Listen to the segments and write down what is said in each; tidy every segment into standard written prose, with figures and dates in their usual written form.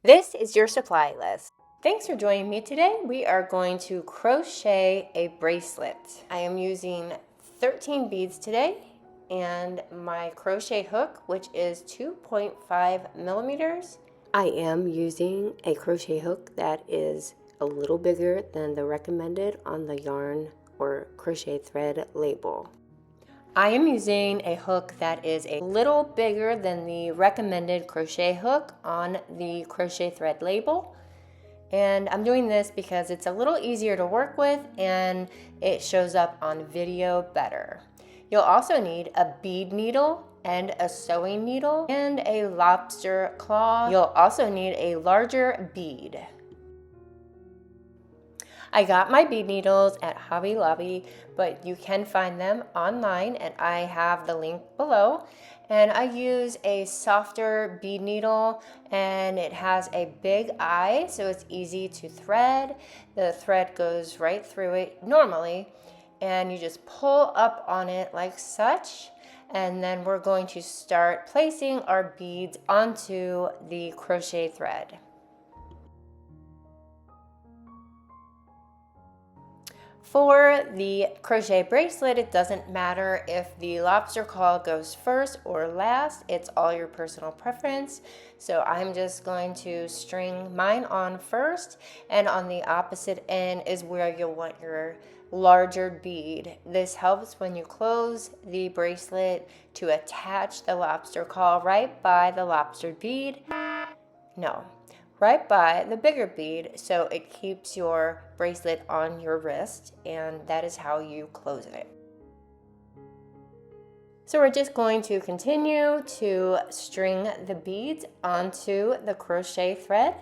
This is your supply list. Thanks for joining me today. We are going to crochet a bracelet. I am using 13 beads today and my crochet hook, which is 2.5 millimeters. I am using a crochet hook that is a little bigger than the recommended on the yarn or crochet thread label. I am using a hook that is a little bigger than the recommended crochet hook on the crochet thread label. And I'm doing this because it's a little easier to work with and it shows up on video better. You'll also need a bead needle and a sewing needle and a lobster claw. You'll also need a larger bead. I got my bead needles at Hobby Lobby, but you can find them online and I have the link below. And I use a softer bead needle and it has a big eye so it's easy to thread. The thread goes right through it normally and you just pull up on it like such. And then we're going to start placing our beads onto the crochet thread. For the crochet bracelet, it doesn't matter if the lobster claw goes first or last. It's all your personal preference. So I'm just going to string mine on first, and on the opposite end is where you'll want your larger bead. This helps when you close the bracelet to attach the lobster claw right by the lobster bead. No, right by the bigger bead, so it keeps your bracelet on your wrist, and that is how you close it. So we're just going to continue to string the beads onto the crochet thread.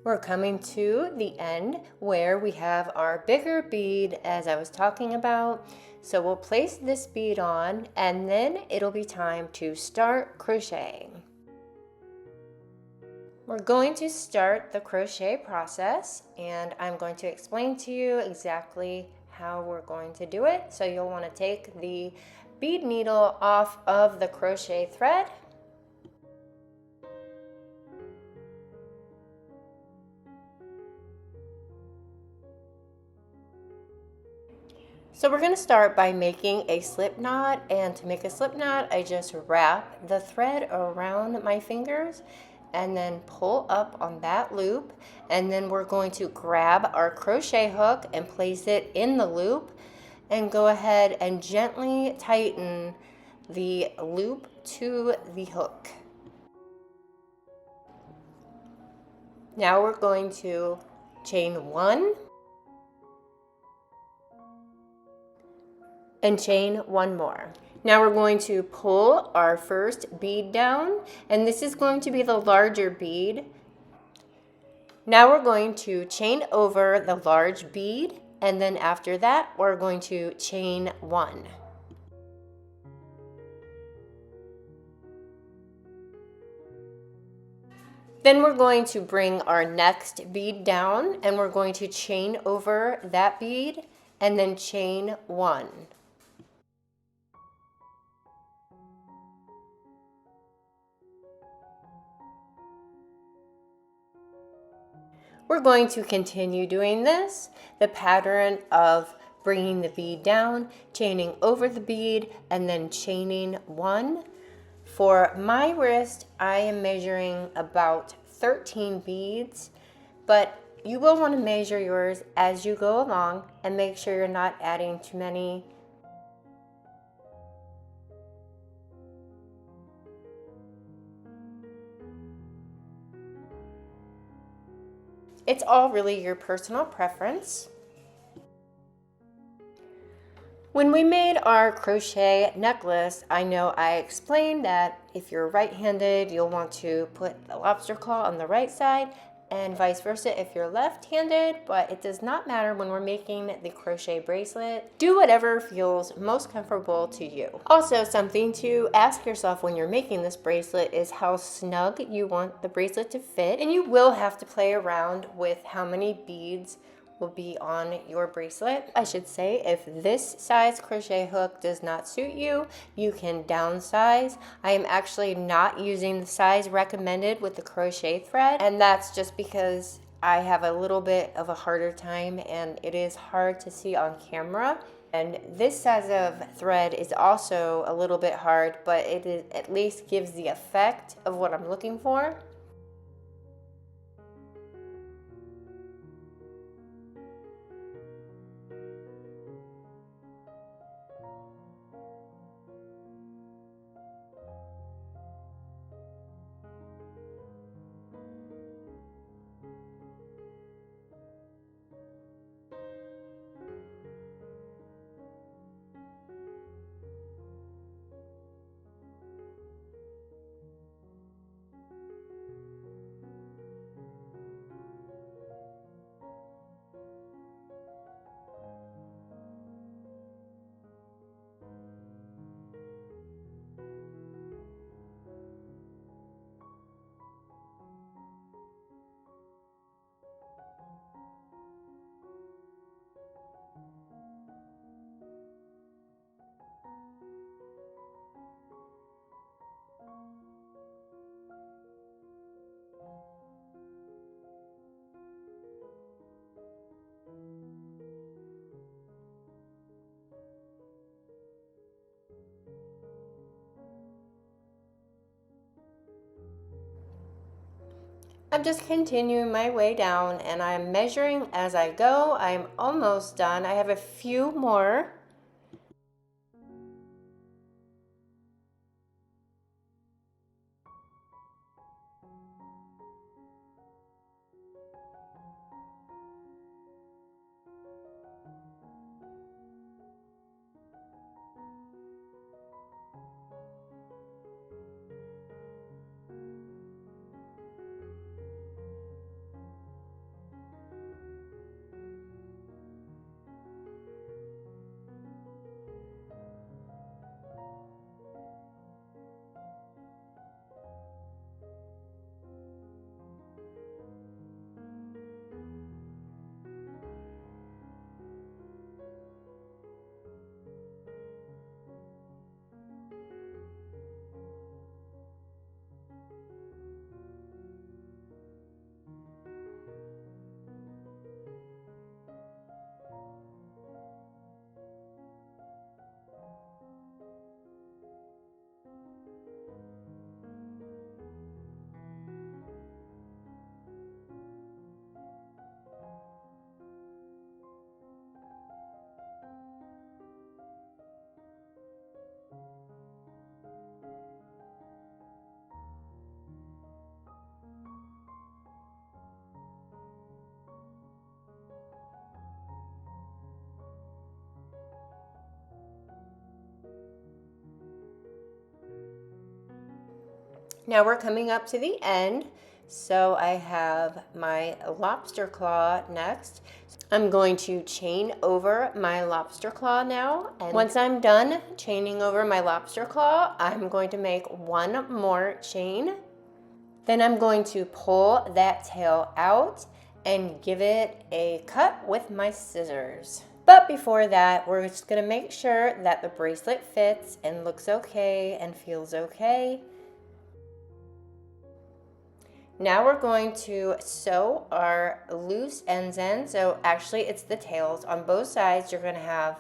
We're coming to the end where we have our bigger bead as I was talking about. So we'll place this bead on and then it'll be time to start crocheting. We're going to start the crochet process and I'm going to explain to you exactly how we're going to do it. So you'll want to take the bead needle off of the crochet thread. So we're going to start by making a slip knot, and to make a slip knot I just wrap the thread around my fingers and then pull up on that loop, and then we're going to grab our crochet hook and place it in the loop and go ahead and gently tighten the loop to the hook. Now we're going to chain 1 and chain 1 more. Now we're going to pull our first bead down, and this is going to be the larger bead. Now we're going to chain over the large bead, and then after that we're going to chain 1. Then we're going to bring our next bead down, and we're going to chain over that bead and then chain 1. We're going to continue doing this, the pattern of bringing the bead down, chaining over the bead, and then chaining 1. For my wrist, I am measuring about 13 beads, but you will want to measure yours as you go along and make sure you're not adding too many. It's all really your personal preference. When we made our crochet necklace, I know I explained that if you're right-handed, you'll want to put the lobster claw on the right side, and vice versa if you're left-handed, but it does not matter when we're making the crochet bracelet. Do whatever feels most comfortable to you. Also, something to ask yourself when you're making this bracelet is how snug you want the bracelet to fit, and you will have to play around with how many beads will be on your bracelet. I should say, if this size crochet hook does not suit you, you can downsize. I am actually not using the size recommended with the crochet thread, and that's just because I have a little bit of a harder time and it is hard to see on camera. And this size of thread is also a little bit hard, but it at least gives the effect of what I'm looking for. I'm just continuing my way down and I'm measuring as I go. I'm almost done. I have a few more. Now we're coming up to the end, so I have my lobster claw next. I'm going to chain over my lobster claw now, and once I'm done chaining over my lobster claw, I'm going to make one more chain. Then I'm going to pull that tail out and give it a cut with my scissors. But before that, we're just gonna make sure that the bracelet fits and looks okay and feels okay. Now we're going to sew our loose ends in. So actually it's the tails. On both sides, you're gonna have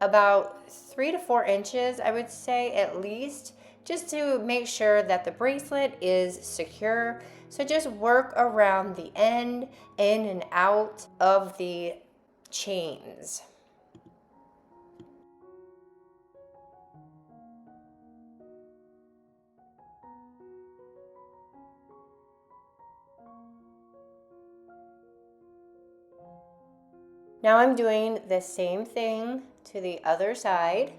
about 3 to 4 inches, I would say at least, just to make sure that the bracelet is secure. So just work around the end, in and out of the chains. Now I'm doing the same thing to the other side,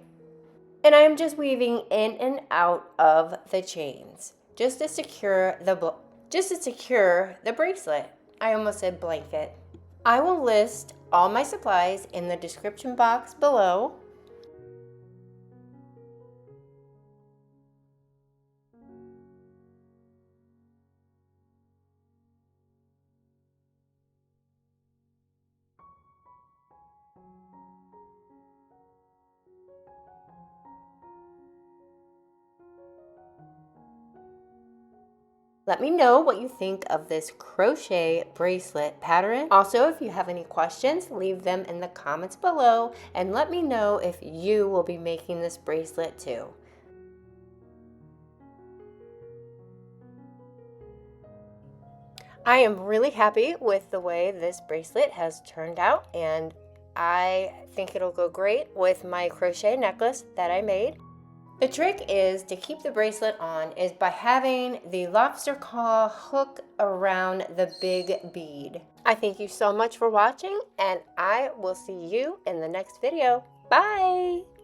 and I'm just weaving in and out of the chains just to secure the bracelet. I almost said blanket. I will list all my supplies in the description box below. Let me know what you think of this crochet bracelet pattern. Also, if you have any questions, leave them in the comments below and let me know if you will be making this bracelet too. I am really happy with the way this bracelet has turned out, and I think it'll go great with my crochet necklace that I made. The trick is to keep the bracelet on is by having the lobster claw hook around the big bead. I thank you so much for watching, and I will see you in the next video. Bye!